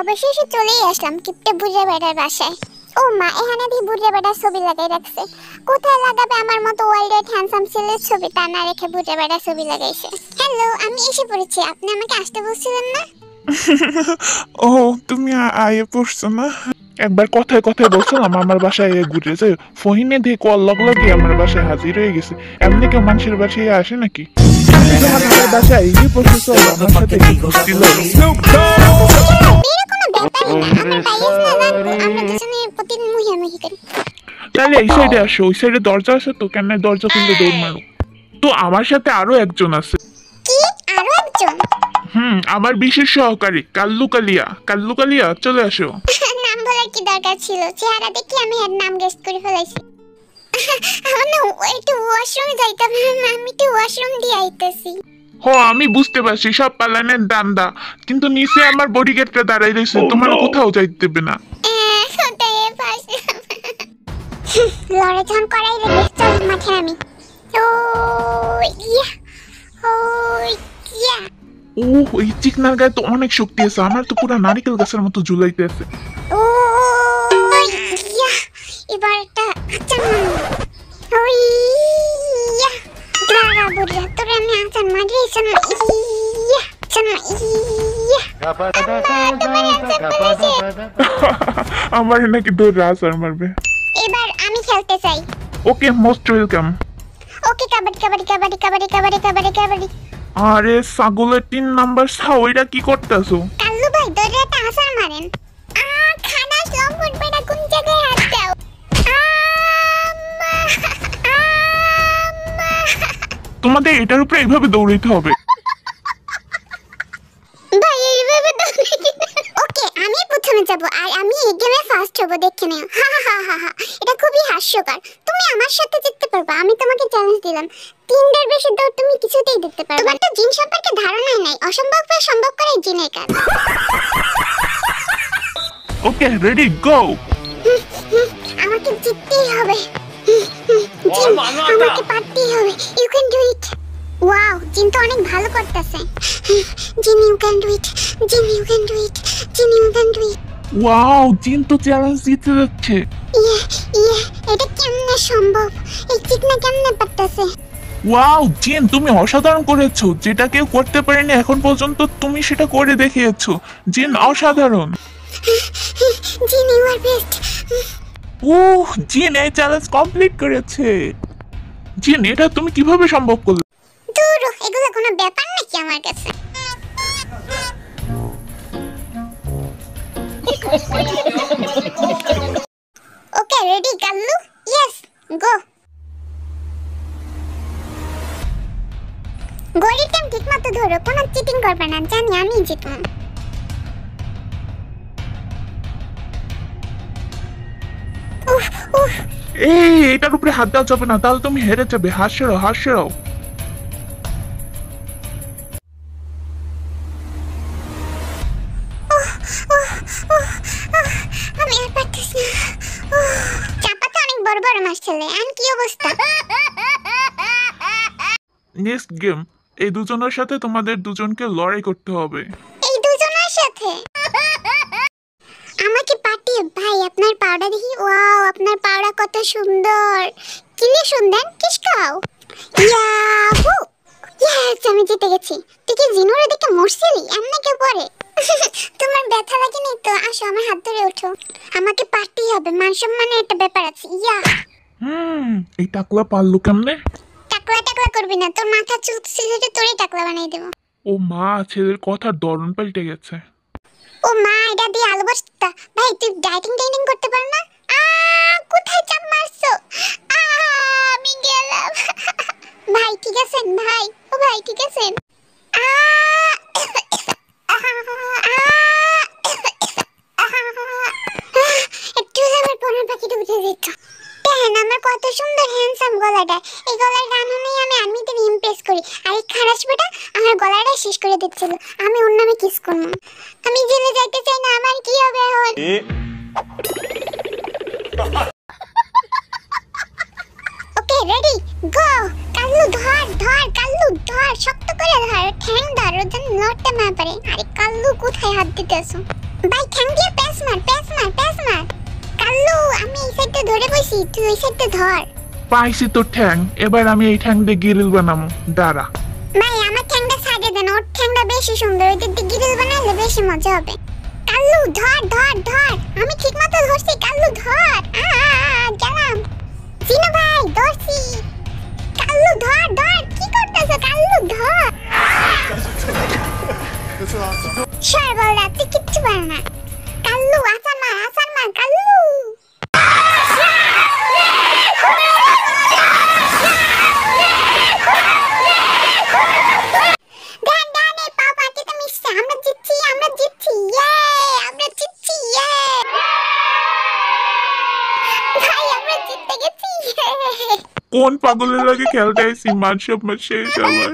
অবশেষে চলেই আসলাম কিপটে বুড়া বেটার বাসায়। ও মা, এখানে দিয়ে বুড়া বেটার ছবি লাগাই রাখছে। কোথায় লাগাবে আমার মতো ওয়াইল্ড হ্যান্ডসাম ছেলের ছবি, তা না রেখে বুড়া বেটার ছবি লাগাইছে। হ্যালো, আমি এসে পড়েছি। আপনি আমাকে আসতে বলছিলেন না? ও, তুমি আয়ে পড়ছো না? একবার কথায় কথায় বলছিলাম আমার বাসায় ঘুরে যে ফহিনে দিয়ে কল লগে আমার বাসায় হাজির হয়ে গেছে। এমনি কেউ মানুষের বাসায় আসে নাকি? তোমার আমার বাসায় গিয়ে বসে চল আমার সাথে ঘুরছিল। তাহলে এই সাইডে আসো, ওই সাইডে দরজা আছে তো, কেন দরজা খুললে দৌড় মারো। তো আমার সাথে আরো একজন আছে। কি আরো একজন? আমার বিশেষ সহকারী কাল্লু কালিয়া। কাল্লু কালিয়া, চলে আসো। নাম বলার কি দরকার ছিল? চেহারা দেখি আমি এর নাম গেস করে ফেলাইছি। একটু ওয়াশরুমে যাইতাম, আমি একটু ওয়াশরুম দিয়ে আইতেছি। আমি বুঝতে পারছি সব পালানের দান্দা, কিন্তু নিচে আমার বডিগার্ডটা দাঁড়াই রয়েছে, তোমার কোথাও যাইতে দেবে না। লড়াই যখন করাই রে, চল মাঠে আমি। ও ইয়া, ও ইয়া। এই চিকনার গায়ে তো অনেক শক্তি আছে, আমার তো পুরো নারিকেল গাছের মতো ঝুলাইতে আছে। ও ইয়া, এবার একটা আচার মারবো। ও ইয়া, দাঁড়া বুড়া, তোর আমি আচার মারি। শোনো ইয়া, শোনো ইয়া। আমার নাকি দৌড় আচার মারবে। এবার আমি খেলতে চাই। ওকে, মোস্ট ওয়েলকাম। ওকে, কাবাডি কাবাডি কাবাডি কাবাডি কাবাডি কাবাডি কাবাডি। আরে ছাগলের 3 নাম্বার ছাও, ওইটা কি করতেছো? কাল্লু ভাই, দৌড়ে একটা আসার মারেন। খানাস লম্বট বেটা, কোন জায়গায় হাত দাও? তোমাদের এটার উপরে এইভাবে দৌড়াইতে হবে। ভাই এইভাবে ওকে, আমি প্রথমে যাব আর আমি এই গেমে ফার্স্ট হব, দেখে নিও। এটা খুবই হাস্যকর। তুমি আমার সাথে জিততে পারবে, আমি তোমাকে চ্যালেঞ্জ দিলাম। 3টার বেশি দৌড় তুমি কিছুতেই দিতে পারবে। তোমার তো জিন সম্পর্কে ধারণাই নাই। অসম্ভবকে সম্ভব করে জিনের কাজ। Okay, ready, go. আমাকে জিততেই হবে। আমাকে পারতেই হবে। You can do it. Wow, জিন তো অনেক ভালো করতেছে। জিন, you can do it. Jin, you can do it. Jin, you can do it. Wow, জিন তো চ্যালেঞ্জ জিতে যাচ্ছে। এটা কেমনে সম্ভব? এই চিকনা কেমনে পারতেছে? ওয়াও জিন, তুমি অসাধারণ করেছো, যেটা কেউ করতে পারেনি এখন পর্যন্ত, তুমি সেটা করে দেখিয়েছো। জিন অসাধারণ। জিন, ইউ আর বেস্ট। জিন এই চ্যালেঞ্জ কমপ্লিট করেছে। জিন, এটা তুমি কিভাবে সম্ভব করলে? দূর, এগুলো কোনো ব্যাপার নাকি আমার কাছে? ওকে, রেডি কাল্লু? ইয়েস, গো। গড়ির টাইম ঠিক মতো ধরো, কোনো চিটিং করবে না, জানি আমি জিতবো। এটার উপরে হাত দেওয়া যাবে না, তাহলে তুমি হেরে যাবে। হাত সেরাও, হাত সেরাও। আমি আর পারতেছি না। চাপাতে অনেক বড় বড় মাছ ছেলে, আর কি অবস্থা? নেক্সট গেম, এই দুজনের সাথে তোমাদের দুজনকে লড়াই করতে হবে। এই দুজনের সাথে? আমাকে পাঠিয়ে ভাই, আপনার পাউডার দেখি। ওয়াও, আপনার পাউডার কত সুন্দর। কিলে সুন্দর, কিসকাও। ইয়াহু, ইয়েস, আমি জিতে গেছি। তুই কি জিনুরে দেখে মরছিলি? এমনি কে পড়ে? তোমার ব্যথা লাগেনি তো? আসো, আমার হাত ধরে ওঠো। আমাকে পারতেই হবে, মান সম্মানের একটা ব্যাপার আছে। ইয়া, এই টাকলা পারলো কেমনে? টাকলা টাকলা করবি না, তোর মাথা চুল সিলেটে তোরই টাকলা বানাই দেবো। ও মা, ছেলের কথার ধরন পাল্টে গেছে। ও মা, এটা দিয়ে আলু ভর্তা। ভাই, তুই ডাইটিং করতে পার না? কোথায় চাপ মারছো? আমি গেলাম। ভাই ঠিক আছেন? ভাই, ও ভাই ঠিক আছেন? একটু আমার পনের পাখিটা উঠে যেত। দেখেন আমার কত সুন্দর হ্যান্ডসাম গলাটা। এই গলার গান শুনেই আমি আর্মিতে ইমপ্রেস করি। আর এই খারাস বেটা আমার গলাটা শেষ করে দিচ্ছিল। আমি ওর নামে কিস করবো। আমি জেলে যাইতে চাই না, আমার কি হবে এখন? ওকে, রেডি গো। কাল্লু ধর ধর, কাল্লু ধর, শক্ত করে ধর, ঠ্যাং ধর, ও যেন লড়তে না পারে। আরে কাল্লু কোথায় হাত দিতেছো? ভাই ঠ্যাং দিয়ে প্যাস মার, প্যাস মার, প্যাস মার। কাল্লু আমি এই সাইডে ধরে বসি, তুই ওই সাইডে ধর। পাইছি তোর ঠ্যাং, এবার আমি এই ঠ্যাং দিয়ে গিরিল বানাবো, দাঁড়া। ভাই আমার ঠ্যাংটা সাইডে দেন, ওর ঠ্যাংটা বেশি সুন্দর, ওইটা দিয়ে গিরিল বানালে বেশি মজা হবে। কাল্লু ধর ধর ধর, আমি ঠিক মতো ধরছি, কাল্লু ধর। গেলাম। জিনু ভাই ধরছি। কাল্লু ধর ধর, কি করতেছো? কাল্লু ধর। সর্বরা তুই কিচ্ছু পারে না। কাল্লু আসার মার, কাল্লু। দেন দেন, এই পা পাটিতে মিশছে। আমরা জিতছি, আমরা জিতছি, ইয়ে আমরা জিতছি, ইয়ে ভাই আমরা জিতে গেছি। কোন পাগলের লাগে খেলতে আইছি, মার সব মার শেষ আমার।